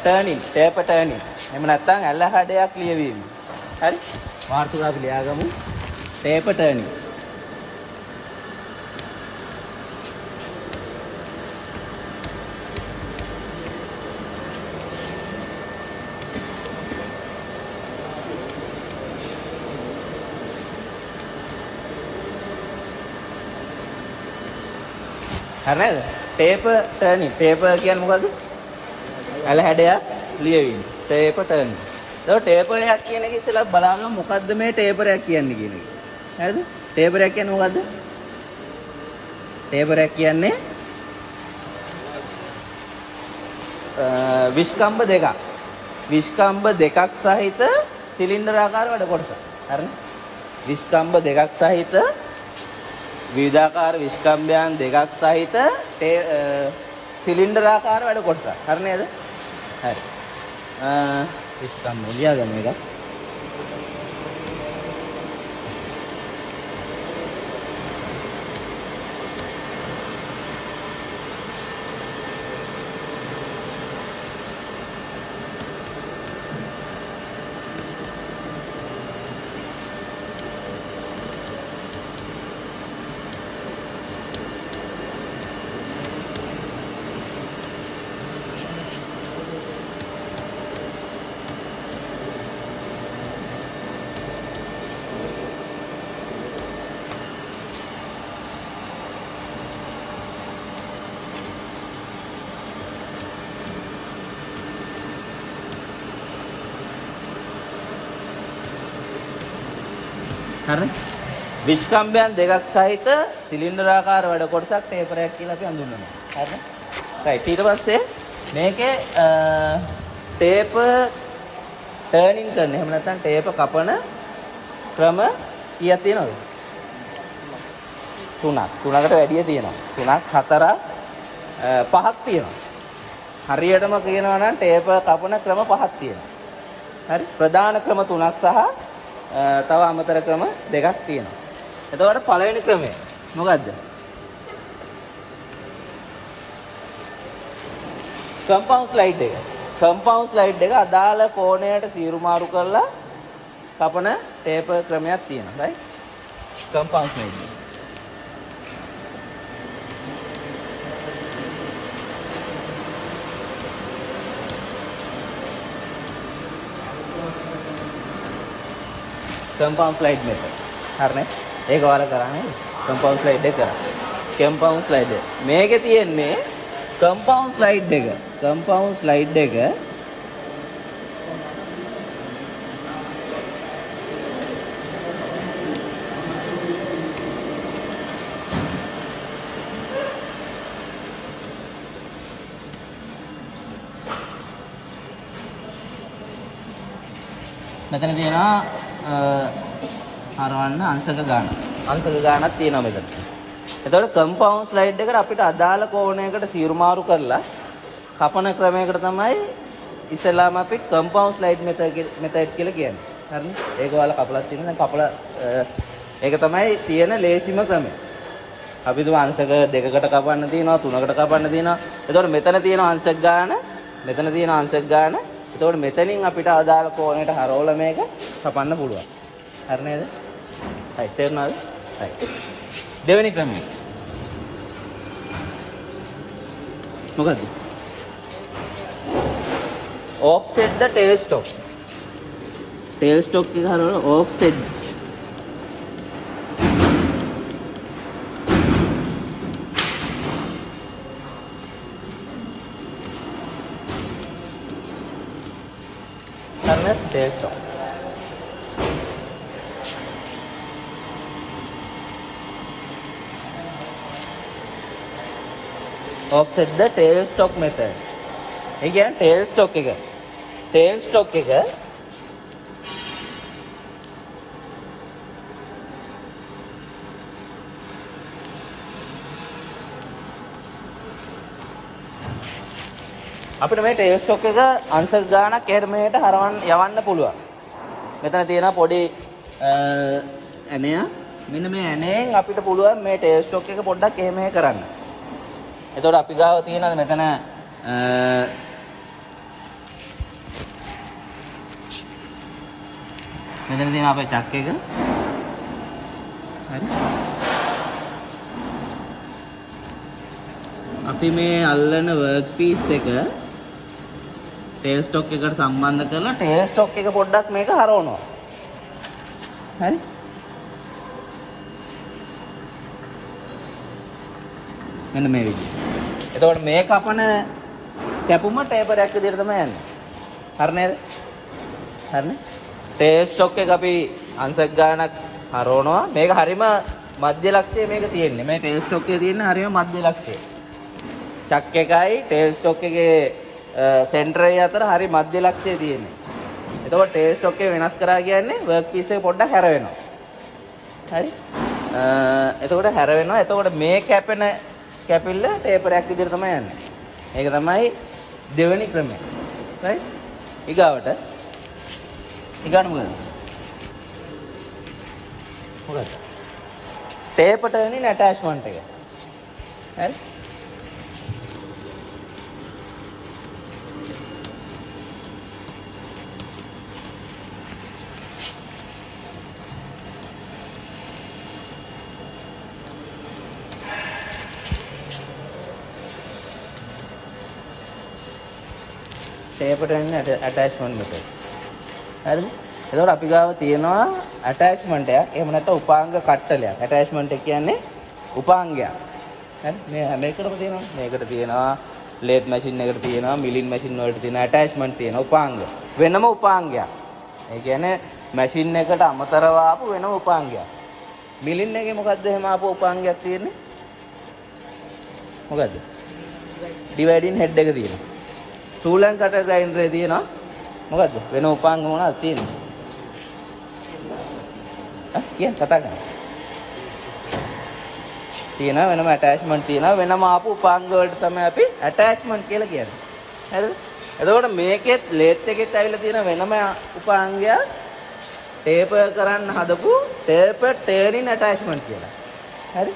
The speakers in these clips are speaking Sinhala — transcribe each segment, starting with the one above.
turning taper turning එහෙම නැත්නම් ඇල හැඩයක් ලියවීම හරි මාතෘකාව අපි ලියාගමු taper turning හරිද taper turning taper කියන්නේ මොකද්ද ඇල හැඩයක් ලියවීම taper turning ඒක taper එකක් කියන එක ඉස්සෙල්ලා බලන්න මොකද්ද මේ taper එකක් කියන්නේ කියන එක හරිද taper එකක් කියන්නේ මොකද්ද taper එකක් කියන්නේ විස්කම්බ දෙකක් සහිත සිලින්ඩර් ආකාර වැඩ කොටසක් හරිනේ විස්කම්බ දෙකක් සහිත විවිධාකාර විස්කම්බයන් දෙකක් සහිත සිලින්ඩර් ආකාර වැඩ කොටසක්. හරි නේද? හරි. විස්කම්බ ලියාගමු එක. හරි විස්කම්බයන් දෙකක් සහිත සිලින්ඩර් ආකාර වැඩ කොටසක් ටේපර් එකක් කියලා අපි හඳුන්වනවා. හරිද? රයිට් ඊට පස්සේ මේකේ ටේපර් ටර්නින් කරන එහෙම නැත්නම් ටේපර් කපන ක්‍රම කීයක් තියෙනවද? තුනකට වැඩිය තියෙනවා. 3ක් 4ක් 5ක් තියෙනවා. හරියටම කියනවා නම් ටේපර් කපන ක්‍රම 5ක් තියෙනවා. හරි ප්‍රධාන ක්‍රම 3ක් සහ තව අමතර ක්‍රම දෙකක් තියෙනවා. එතකොට පළවෙනි ක්‍රමය මොකද්ද? කම්පවුන්ඩ් ස්ලයිඩ් එක. කම්පවුන්ඩ් ස්ලයිඩ් එක අදාළ කෝණයට සීරු මාරු කරලා කපන ටේපර් ක්‍රමයක් තියෙනවා. right? කම්පවුන්ඩ් ස්ලයිඩ් එක. compound slide method. හරිනේ. ඒක ඔයාලා කරන්නේ compound slide එක කරා. compound slide එක. මේකේ තියෙන්නේ compound slide එක. compound slide එක මෙතන තියෙනවා හරවන්න අංශක ගාන. අංශක ගානක් තියෙනවා මෙතන. එතකොට කම්පවුන්ඩ් ස්ලයිඩ් එකට අපිට අදාළ කෝණයකට සීරු මාරු කරලා කපන ක්‍රමයකට තමයි ඉස්සෙල්ලාම අපි කම්පවුන්ඩ් ස්ලයිඩ් මෙතඩ් කියලා කියන්නේ. හරිනේ? ඒක ඔයාලා කපලා තියෙනවා. දැන් කපලා ඒක තමයි තියෙන ලේසිම ක්‍රමය. අපි දුව අංශක දෙකකට කපන්න තියෙනවා, තුනකට කපන්න තියෙනවා. එතකොට මෙතන තියෙන අංශක ගාන, මෙතන තියෙන අංශක ගාන. එතකොට මෙතනින් අපිට අදාළ කෝණයට හරවලා මේක කපන්න පුළුවන්. හරි නේද? හරි තේරුණාද? හරි. දෙවෙනි ක්‍රමය. මොකද්ද? offset the tailstock. tailstock එක හරවලා offset කරන tailstock. offset the tailstock method. ඒ කියන්නේ tailstock එක. tailstock එක අපිට මේ tailstock එක අංශක ගානක් එහෙට මෙහෙට හරවන්න යවන්න පුළුවන්. මෙතන තියෙන පොඩි ඇණය මෙන්න මේ ඇණයෙන් අපිට පුළුවන් මේ tailstock එක පොඩ්ඩක් එහෙම මෙහෙ කරන්න. එතකොට අපි ගාව තියෙනවා මෙතන මෙතන තියෙන අපේ චක් එක. හරි. අපි මේ අල්ලන වර්ක් පීස් එක ටේල් ස්ටොක් එකට සම්බන්ධ කරලා ටේල් ස්ටොක් එක පොඩ්ඩක් මේක හරවනවා. හරි. මෙන්න මේ විදිහට. එතකොට මේ කපන කැපුම ටේපරයක් විදිහට තමයි යන්නේ. හරි නේද? හරිනේ. ටේල් ස්ටොක් එක අපි අංශක ගානක් හරවනවා. මේක හරීම මධ්‍ය ලක්ෂ්‍යය මේක තියෙන්නේ. මේ ටේල් ස්ටොක් එකේ තියෙන හරීම මධ්‍ය ලක්ෂ්‍යය. චක් එකයි ටේල් ස්ටොක් එකේ සෙන්ටර් එක අතර හරි මධ්‍ය ලක්ෂ්‍යය තියෙන්නේ. එතකොට ටේල් ස්ටොක් එක වෙනස් කරා කියන්නේ වර්ක් පීස් එක පොඩ්ඩක් හැර වෙනවා. හරි. එතකොට හැර වෙනවා. එතකොට මේ කැපෙන කැපිල්ල ටේපරයක් විදිහට තමයි යන්නේ. මේක තමයි දෙවෙනි ක්‍රමය. රයිට්? ඊගාවට මොකද? ටේපර් ටර්නින් ඇටැච්මන්ට් එක. හරි? ටේපර් ටර්නින් ඇටැච්මන්ට් මෙතන. හරිද? එතකොට අපි ගාව තියෙනවා ඇටැච්මන්ට් එකක්. එහෙම නැත්නම් උපාංග කට්ටලයක්. ඇටැච්මන්ට් එක කියන්නේ උපාංගයක්. හරි? මේ හැම එකටම තියෙනවා. මේකට තියෙනවා ලේත් මැෂින් එකට තියෙනවා, මිලින් මැෂින් වලට තියෙන ඇටැච්මන්ට් තියෙනවා උපාංග. වෙනම උපාංගයක්. ඒ කියන්නේ මැෂින් එකට අමතරව ආපු වෙනම උපාංගයක්. මිලින් එකේ මොකද්ද එහෙම ආපු උපාංගයක් තියෙන්නේ? මොකද්ද? ඩිවයිඩින් හෙඩ් එක තියෙනවා. ටූල් ඇන්ඩ් කටර් ග්‍රයින්ඩර් එකේ තියෙනවා. මොකද්ද? වෙන උපාංග මොනවද තියෙන්නේ? කියන්න කතා කරන්න. තියෙනවා වෙනම ඇටැච්මන්ට් තියෙනවා වෙනම ආපු උපාංග වලට තමයි අපි ඇටැච්මන්ට් කියලා කියන්නේ. හරිද? එතකොට මේකෙත් ලේත් එකෙත් ඇවිල්ලා තියෙන වෙනම උපාංගයක් ටේපර් කරන්න හදපු ටේපර් ටර්නින් ඇටැච්මන්ට් කියලා. හරි?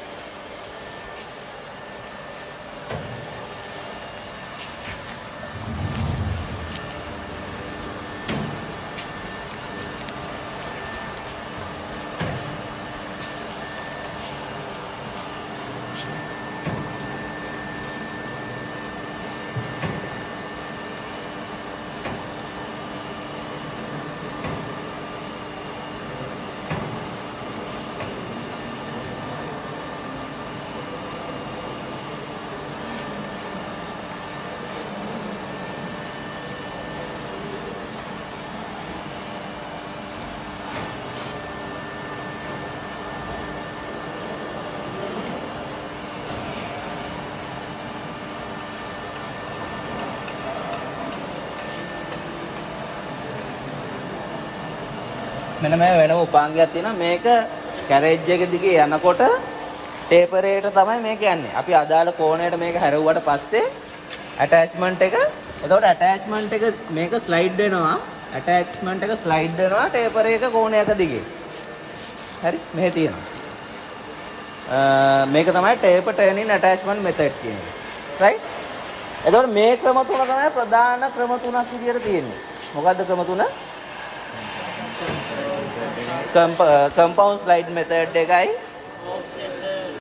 මෙන්න මේ වෙනම උපාංගයක් තියෙනවා. මේක කැරේජ් එක දිගේ යනකොට ටේපර් එකට තමයි මේක යන්නේ. අපි අදාළ කෝණයට මේක හැරෙව්වට පස්සේ ඇටැච්මන්ට් එක එතකොට ඇටැච්මන්ට් එක මේක ස්ලයිඩ් වෙනවා. ඇටැච්මන්ට් එක ස්ලයිඩ් වෙනවා ටේපර් එක කෝණයක දිගේ. හරි? මෙහෙ තියෙනවා. මේක තමයි ටේපර් ටර්නින් ඇටැච්මන්ට් මෙතඩ් කියන්නේ. රයිට්? එතකොට මේ ක්‍රම තුන තමයි ප්‍රධාන ක්‍රම තුනක් විදියට තියෙන්නේ. මොකද්ද ක්‍රම තුන? කම්පවුන්ඩ් ස්ලයිඩ් මෙතඩ් එකයි